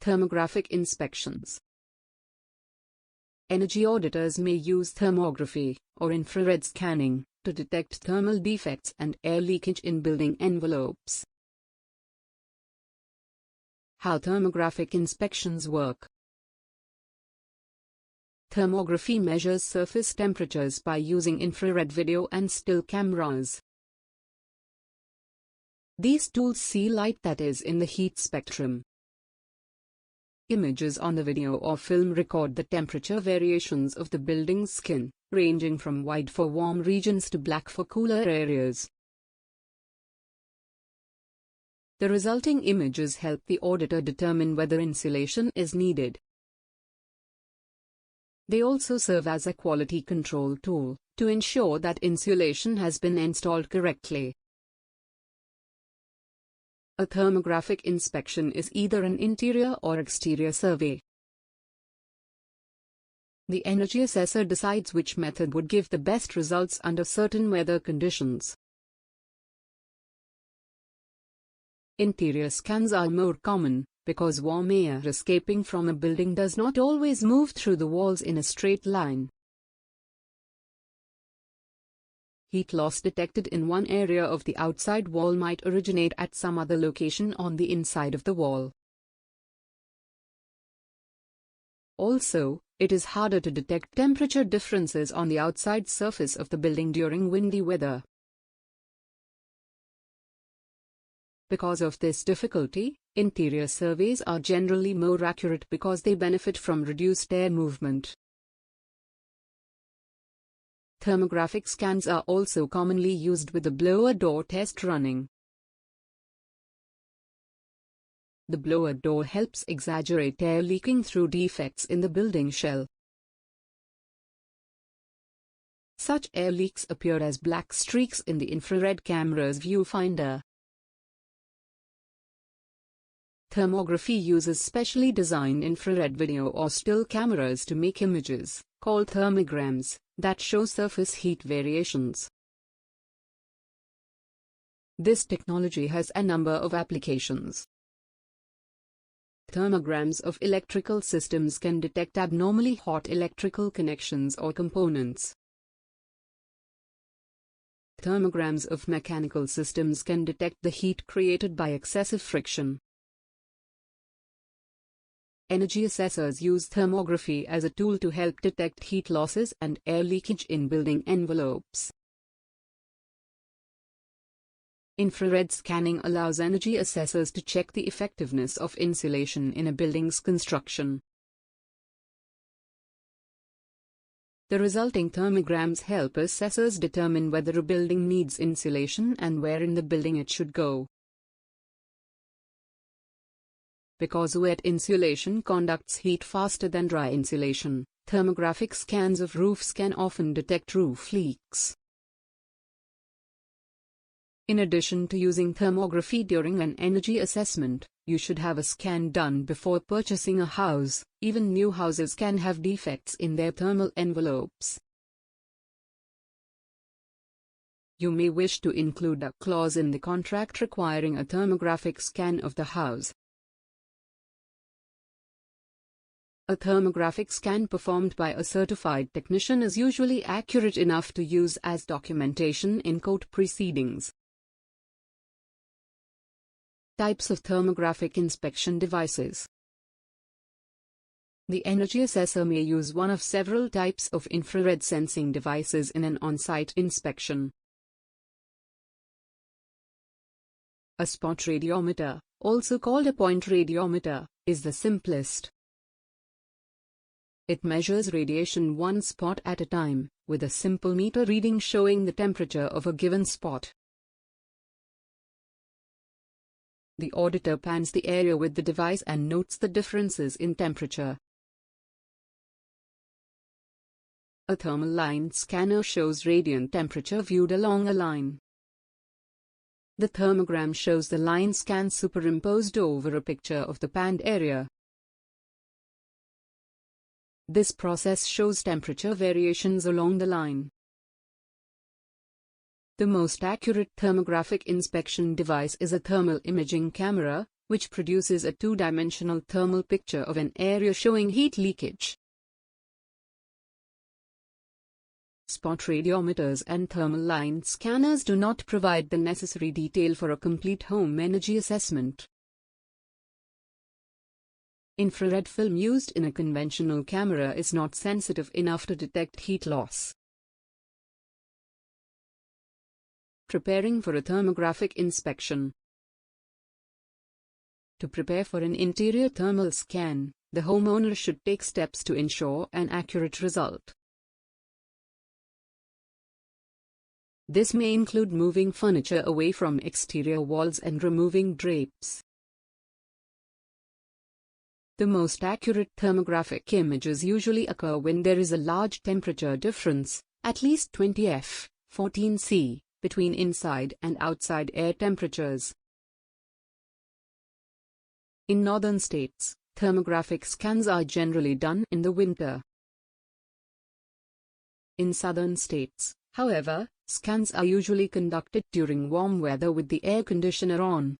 Thermographic inspections. Energy auditors may use thermography, or infrared scanning, to detect thermal defects and air leakage in building envelopes. How thermographic inspections work. Thermography measures surface temperatures by using infrared video and still cameras. These tools see light that is in the heat spectrum. Images on the video or film record the temperature variations of the building's skin, ranging from white for warm regions to black for cooler areas. The resulting images help the auditor determine whether insulation is needed. They also serve as a quality control tool, to ensure that insulation has been installed correctly. A thermographic inspection is either an interior or exterior survey. The energy assessor decides which method would give the best results under certain weather conditions. Interior scans are more common, because warm air escaping from a building does not always move through the walls in a straight line. Heat loss detected in one area of the outside wall might originate at some other location on the inside of the wall. Also, it is harder to detect temperature differences on the outside surface of the building during windy weather. Because of this difficulty, interior surveys are generally more accurate because they benefit from reduced air movement. Thermographic scans are also commonly used with the blower door test running. The blower door helps exaggerate air leaking through defects in the building shell. Such air leaks appear as black streaks in the infrared camera's viewfinder. Thermography uses specially designed infrared video or still cameras to make images, called thermograms, that show surface heat variations. This technology has a number of applications. Thermograms of electrical systems can detect abnormally hot electrical connections or components. Thermograms of mechanical systems can detect the heat created by excessive friction. Energy assessors use thermography as a tool to help detect heat losses and air leakage in building envelopes. Infrared scanning allows energy assessors to check the effectiveness of insulation in a building's construction. The resulting thermograms help assessors determine whether a building needs insulation and where in the building it should go. Because wet insulation conducts heat faster than dry insulation, thermographic scans of roofs can often detect roof leaks. In addition to using thermography during an energy assessment, you should have a scan done before purchasing a house. Even new houses can have defects in their thermal envelopes. You may wish to include a clause in the contract requiring a thermographic scan of the house. A thermographic scan performed by a certified technician is usually accurate enough to use as documentation in court proceedings. Types of thermographic inspection devices. The energy assessor may use one of several types of infrared sensing devices in an on-site inspection. A spot radiometer, also called a point radiometer, is the simplest. It measures radiation one spot at a time, with a simple meter reading showing the temperature of a given spot. The auditor pans the area with the device and notes the differences in temperature. A thermal line scanner shows radiant temperature viewed along a line. The thermogram shows the line scan superimposed over a picture of the panned area. This process shows temperature variations along the line. The most accurate thermographic inspection device is a thermal imaging camera, which produces a two-dimensional thermal picture of an area showing heat leakage. Spot radiometers and thermal line scanners do not provide the necessary detail for a complete home energy assessment. Infrared film used in a conventional camera is not sensitive enough to detect heat loss. Preparing for a thermographic inspection. To prepare for an interior thermal scan, the homeowner should take steps to ensure an accurate result. This may include moving furniture away from exterior walls and removing drapes. The most accurate thermographic images usually occur when there is a large temperature difference, at least 20 F, 14 C, between inside and outside air temperatures. In northern states, thermographic scans are generally done in the winter. In southern states, however, scans are usually conducted during warm weather with the air conditioner on.